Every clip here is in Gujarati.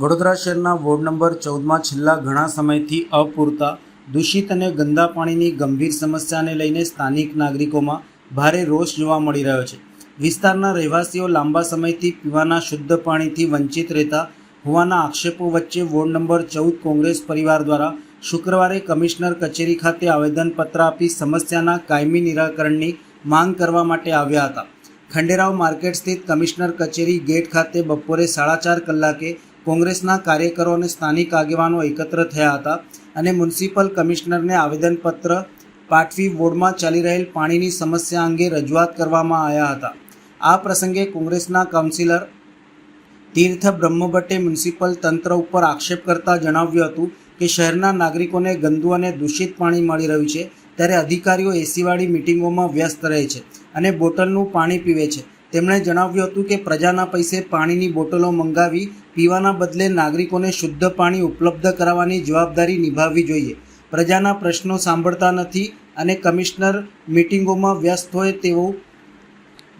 વડોદરા શહેરના વોર્ડ નંબર 14માં છેલ્લા ઘણા સમયથી અપૂરતા દૂષિત અને ગંદા પાણીની ગંભીર સમસ્યાને લઈને સ્થાનિક નાગરિકોમાં ભારે રોષ જોવા મળી રહ્યો છે। વિસ્તારના રહેવાસીઓ લાંબા સમયથી પીવાના શુદ્ધ પાણીથી વંચિત રહેતા હોવાના આક્ષેપો વચ્ચે વોર્ડ નંબર 14 કોંગ્રેસ પરિવાર દ્વારા શુક્રવારે કમિશનર કચેરી ખાતે આવેદનપત્ર આપી સમસ્યાના કાયમી નિરાકરણની માંગ કરવા માટે આવ્યા હતા। ખંડેરાવ માર્કેટ સ્થિત કમિશનર કચેરી ગેટ ખાતે બપોરે 4:30 કલાકે કોંગ્રેસના કાર્યકરો અને સ્થાનિક આગેવાનો એકત્ર થયા હતા અને મ્યુનિસિપલ કમિશનરને આવેદનપત્ર પાઠવી વોર્ડમાં ચાલી રહેલ પાણીની સમસ્યા અંગે રજૂઆત કરવામાં આવ્યા હતા। આ પ્રસંગે કોંગ્રેસના કાઉન્સિલર તીર્થ બ્રહ્મભટ્ટે મ્યુનિસિપલ તંત્ર ઉપર આક્ષેપ કરતા જણાવ્યું હતું કે શહેરના નાગરિકોને ગંદુ અને દૂષિત પાણી મળી રહ્યું છે, ત્યારે અધિકારીઓ એસીવાળી મિટિંગોમાં વ્યસ્ત રહે છે અને બોટલનું પાણી પીવે છે। તેમણે જણાવ્યું હતું કે પ્રજાના પૈસે પાણીની બોટલો મંગાવી પીવાના બદલે નાગરિકોને શુદ્ધ પાણી ઉપલબ્ધ કરાવવાની જવાબદારી નિભાવવી જોઈએ। પ્રજાના પ્રશ્નો સાંભળતા નથી અને કમિશનર મિટિંગોમાં વ્યસ્ત હોય તેવું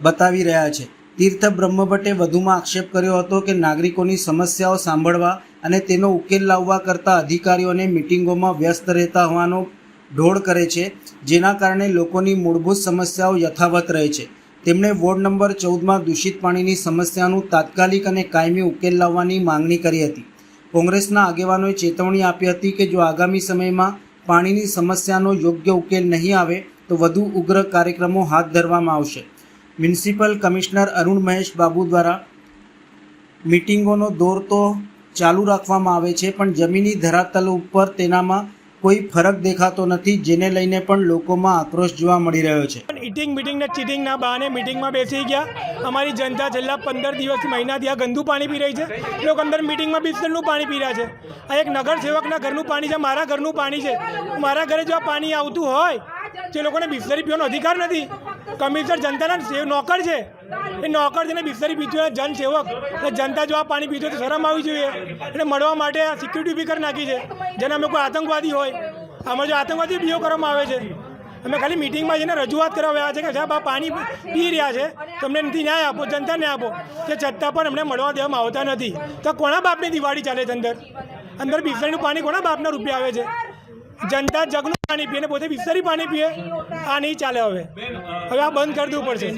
બતાવી રહ્યા છે। તીર્થ બ્રહ્મભટ્ટે વધુમાં આક્ષેપ કર્યો હતો કે નાગરિકોની સમસ્યાઓ સાંભળવા અને તેનો ઉકેલ લાવવા કરતાં અધિકારીઓને મિટિંગોમાં વ્યસ્ત રહેતા હોવાનો ઢોળ કરે છે, જેના કારણે લોકોની મૂળભૂત સમસ્યાઓ યથાવત રહે છે। તેમણે વોર્ડ નંબર 14માં દૂષિત પાણીની સમસ્યાનું તાત્કાલિક અને કાયમી ઉકેલ લાવવાની માંગણી કરી હતી। કોંગ્રેસના આગેવાનોએ ચેતવણી આપી હતી કે જો આગામી સમયમાં પાણીની સમસ્યાનો યોગ્ય ઉકેલ નહીં આવે તો વધુ ઉગ્ર કાર્યક્રમો હાથ ધરવામાં આવશે। મ્યુનિસિપલ કમિશનર અરુણ મહેશ બાબુ દ્વારા મિટિંગોનો દોર તો ચાલુ રાખવામાં આવે છે, પણ જમીની ધરાતલ ઉપર તેનામાં કોઈ ફરક દેખાતો નથી, જેને લઈને પણ લોકોમાં આક્રોશ જોવા મળી રહ્યો છે। ઈટિંગ મિટિંગ ને ચીટિંગના બહાને મિટિંગમાં બેસી ગયા। અમારી જનતા છેલ્લા 15 દિવસ મહિનાથી આ ગંદુ પાણી પી રહી છે। લોકો અંદર મિટિંગમાં બિસ્લરીનું પાણી પી રહ્યા છે। આ એક નગરસેવકના ઘરનું પાણી છે, મારા ઘરનું પાણી છે। મારા ઘરે જો આ પાણી આવતું હોય જે લોકોને બિસ્લરી પીવાનો અધિકાર નથી। કમિશનર જનતાના નોકર છે, એ નોકર છે ને બિસ્લરી પીતું હોય જનસેવક, એટલે જનતા જો આ પાણી પીતું હોય તો શરમ આવવી જોઈએ। એટલે મળવા માટે આ સિક્યુરિટી ઊભી કરી નાખી છે, જેને અમે કોઈ આતંકવાદી હોય આમાં જો આતંકવાદી બીઓ કરવામાં આવે છે। અમે ખાલી મિટિંગમાં જઈને રજૂઆત કરવા આવ્યા છે કે સાહેબ આ પાણી પી રહ્યા છે, તમને નથી ન્યાય આપો, જનતાને આપો, તે છતાં પણ અમને મળવા દેવામાં આવતા નથી। તો કોના બાપની દિવાળી ચાલે છે? અંદર બિસ્લરીનું પાણી કોના બાપના રૂપિયા આવે છે? જનતા જગનું પાણી પીએ ને પોતે બિસ્લરી પાણી પીએ, આ નહીં ચાલે। હવે આ બંધ કરી દેવું પડશે।